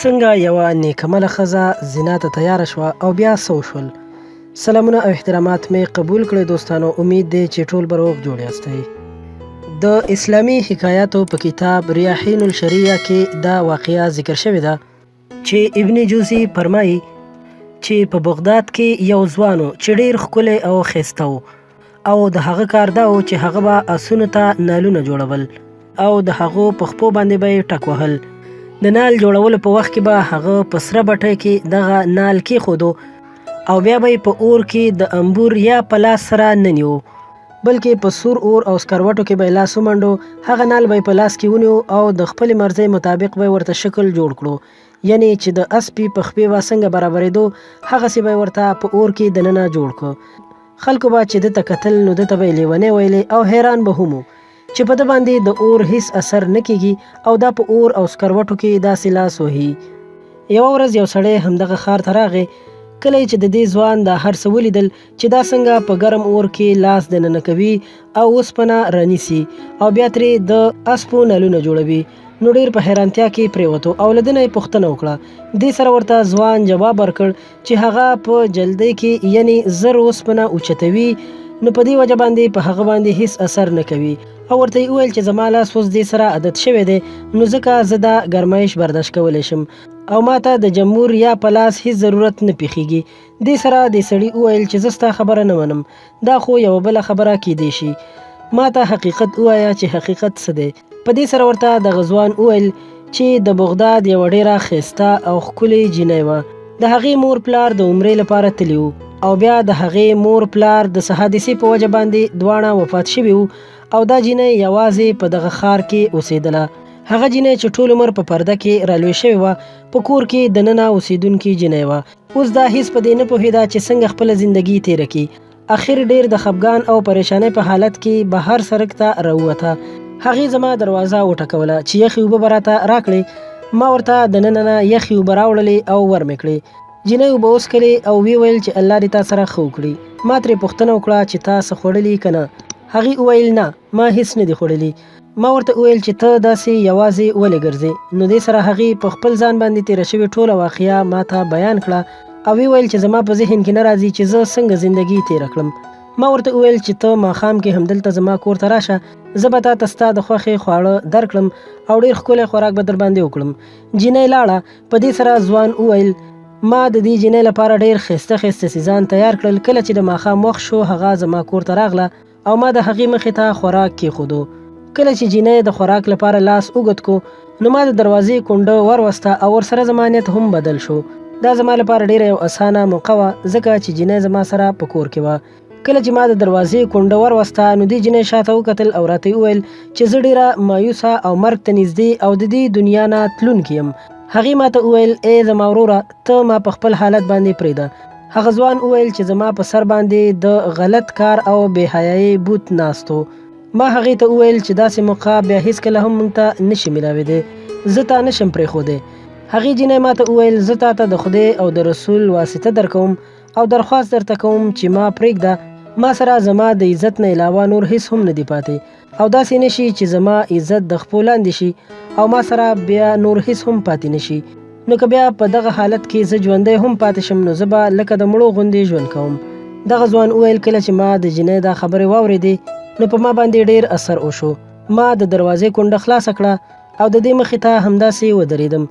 څنګه یوه نیکمله ښځه زنا ته تیاره شوه او بیا څه وشول؟ سلامونه او احترامات مې قبول کړئ دوستانو. امید دی چې ټول به روغ جوړ یاستئ. د اسلامي حکایاتو په کتاب ریاحین الشریعه کې دا واقعه ذکر شوې ده چې ابن جوزي فرمایي چې په بغداد کې یو ځوان و چې ډېر ښکلی او ښایسته و، او د هغه کار دا و چې هغه به آسونو ته نالونه جوړول او د هغو په خپو باندې به یې ټک وهل. د نال جوړولو په وخت کې به هغه په سره بټۍ کې دغه نال کېښودو او بیا به یې په اور کې د انبور یا پلاس سره نه نیو، بلکې په سور اور او سکروټو کې به یې لاس ومنډو. هغه نال به یې په لاس کې ونیو او د خپلې مرضۍ مطابق به یې ورته شکل جوړ کړو، یعنی چې د اسپي په خپې به څنګه برابرېدو هغسې به یې ورته په اور کې دننه جوړ کړو. خلکو به چې ده ته کتل نو ده ته به یې لیونی ویلې او حیران به هم چې په ده باندې د اور هیڅ اثر نه کېږي او دا په اور او سکروټو کې داسې لاس وهي. یوه ورځ یو سړی همدغه ښار ته راغی. کله چې د دې ځوان دا هر څه ولیدل چې دا څنګه په ګرم اور کې لاس دننه کوي او اوسپنه رانیسي او بیا ترې د اسپو نلونه جوړوي، نو ډېر په حیرانتیا کې پرېوتو او له ده نه یې پوښتنه وکړه. دې سره ورته ځوان جواب ورکړ چې هغه په جلدۍ کې یعنی زر اوسپنه اوچتوي، نو په دې وجه باندې په هغه باندې هیڅ اثر نه کوي، او ورته یې وویل چې زما لاس اوس دې سره عادت شوی دی، نو ځکه زه دا ګرمایش برداشت کولی شم او ما ته د جمهور یا پلاس هیڅ ضرورت نه پیښیږي. دې سره دې سړي وویل چې زه ستا خبره نه منم، دا خو یوه بله خبره کیدی شي، ما ته حقیقت ووایه چې حقیقت څه دی. په دې سره ورته دغه ځوان وویل چې د بغداد یوه ډېره ښایسته او ښکلې جینۍ وه. د هغې مور پلار د عمرې لپاره تللي وو او بیا د هغې مور پلار د څه حادثې په وجه باندې دواړه وفات شوي وو او دا جینۍ یوازې په دغه ښار کې اوسېدله. هغه جینۍ چې ټول عمر په پرده کې رالوی شوې وه په کور کې دننه اوسېدونکې جینۍ وه. اوس دا هیڅ په دې نه پوهېده چې څنګه خپله زندګي تېره کړي. اخر ډېر د خفګان او پریشانۍ په حالت کې بهر سړک ته راووته. هغې زما دروازه وټکوله چې یخې اوبه به راته راکړې. ما ورته دننه نه یخې اوبه راوړلې او ورمې کړې. جینۍ اوبه وڅښلې او ویې ویل چې الله دې تا سره ښه وکړي. ما ترې پوښتنه وکړه چې تا څه خوړلي که نه؟ هغې وویل نه، ما هیڅ نه دي خوړلي. ما ورته وویل چې ته داسې یوازې ولې ګرځې؟ نو دې سره هغې په خپل ځان باندې تېره شوې ټوله واقعه ما ته بیان کړه او ویې ویل چې زما په ذهن کې نه راځي چې زه څنګه زندګي تېره کړم. ما ورته وویل چې ته ماښام کې همدلته زما کور ته راشه، زه به تا ته ستا د خوښې خواړه درکړم او ډېر ښکلی خوراک به در باندې وکړم. جینۍ لاړه. په دې سره ځوان وویل ما د دې جینۍ لپاره ډېر ښایسته ښایسته څیزان تیار کړل. کله چې د ماښام وخت شو هغه زما کور ته راغله او ما د هغې مخې ته خوراک کېښودو. کله چې جینۍ د خوراک لپاره لاس اوږد کو نو ما د دروازې کونډه وروسته او ورسره زما نیت هم بدل شو. دا زما لپاره ډېره یو اسانه موقع وه ځکه چې جینۍ زما سره په کور کې وه. کله چې ما د دروازې کونډه وروسته نو دې جینۍ شاته وکتل او راته وویل چې زه ډېره مایوسه او مرګ ته نږدې او د دې دنیا نه تلونکې یم. هغې ما ته وویل ای زما وروره ته ما په خپل حالت باندې پرېږده. هغه ځوان وویل چې زما په سر باندې د غلط کار او بې حیایۍ بوت ناست و. ما هغې ته وویل چې داسې موقع بیا هیڅکله هم موږ ته نشي میلاوېدی، زه تا نشم پرېښودی. هغې جینۍ ما ته وویل زه تا ته د خدای او د رسول واسطه درکوم او درخواست درته کوم چې ما پرېږده. ما سره زما د عزت نه علاوه نور هیڅ هم نه دی پاتې او داسې نشي چې زما عزت د خپو لاندې شي او ما سره بیا نور هیڅ هم پاتې نشي. نو که بیا په دغه حالت کې زه ژوندی هم پاتې شم نو زه به لکه د مړو غوندې ژوند کوم. دغه ځوان وویل کله چې ما د جینۍ دا خبرې واورېدې نو په ما باندې ډېر اثر وشو. ما د دروازې کونډه خلاصه کړه او د دې مخې ته همداسې ودرېدم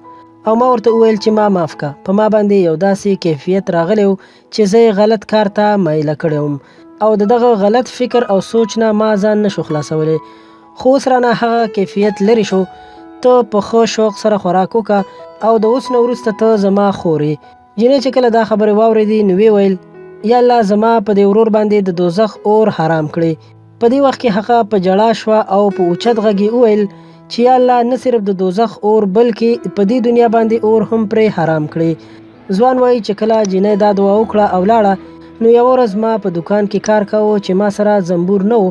او ما ورته وویل چې ما معاف کړه. په ما باندې یو داسې کیفیت راغلی و چې زه یې غلط کار ته مایله کړی وم او د دغه غلط فکر او سوچ نه ما ځان نشو خلاصولی. خو اوس رانه هغه کیفیت لرې شو. ته په ښه شوق سره خوراک وکړه او د اوس نه وروسته ته زما خور یې. جینۍ چې کله دا خبرې واورېدې نو ویې ویل یا الله زما په دې ورور باندې د دوزخ اور حرام کړي. په دې وخت کې هغه په ژړا شوه او په اوچت غږ یې وویل چې یا الله نه صرف د دوزخ اور بلکې په دې دنیا باندې اور هم پرې حرام کړي. ځوان وایي چې کله جینۍ دا دعا وکړه او لاړه نو یوه ورځ ما په دکان کې کار کاوه چې ما سره زنبور نه و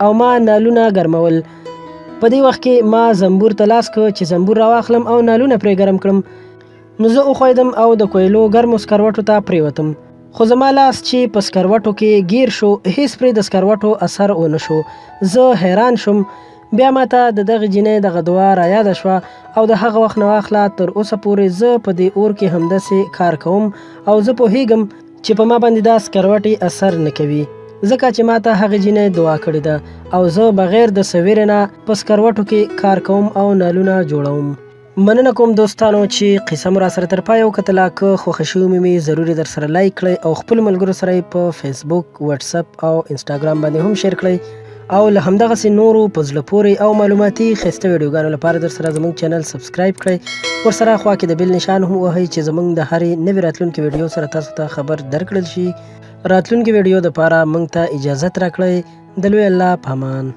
او ما نالونه ګرمول. په دې وخت کې ما زنبور ته لاس کړ چې زنبور راواخلم او نالونه پرې ګرم کړم. نو زه وښویدم او د کویلو ګرمو سکروټو ته پرېوتم، خو زما لاس چې په سکروټو کې ګیر شو هیڅ پرې د سکروټو اثر ونه شو. زه حیران شوم. بیا ماته د دغه جینۍ دغه دعا رایاده شوه او د هغه وخت نه واخله تر اوسه پورې زه په دې اور کې همداسې کار کوم او زه پوهیږم چې په ما باندې دا سکروټې اثر نه کوي، ځکه چې ماته هغه جینۍ دعا کړې ده او زه بغیر د سویرې نه په سکروټو کې کار کوم او نالونه جوړوم. مننه کوم دوستانو چې قصه مو راسره تر پایه وکتله. که خوښه شوې مې ضروري در سره لایک کړئ او خپل ملګرو سره یې په فیسبوک، واتساپ او انسټاګرام باندې هم شیر کړئ او له همدغسې نورو په زړه پورې او معلوماتي ښایسته ویډیوګانو لپاره در سره زموږ چینل سبسکرایب کړئ. ورسره خوا کې د بیل نشان هم ووهئ چې زموږ د هرې نوې راتلونکې ویډیو سره تاسو ته خبر درکړل شي. راتلونکې ویډیو دپاره موږ ته اجازت راکړئ. د لوی الله په امان.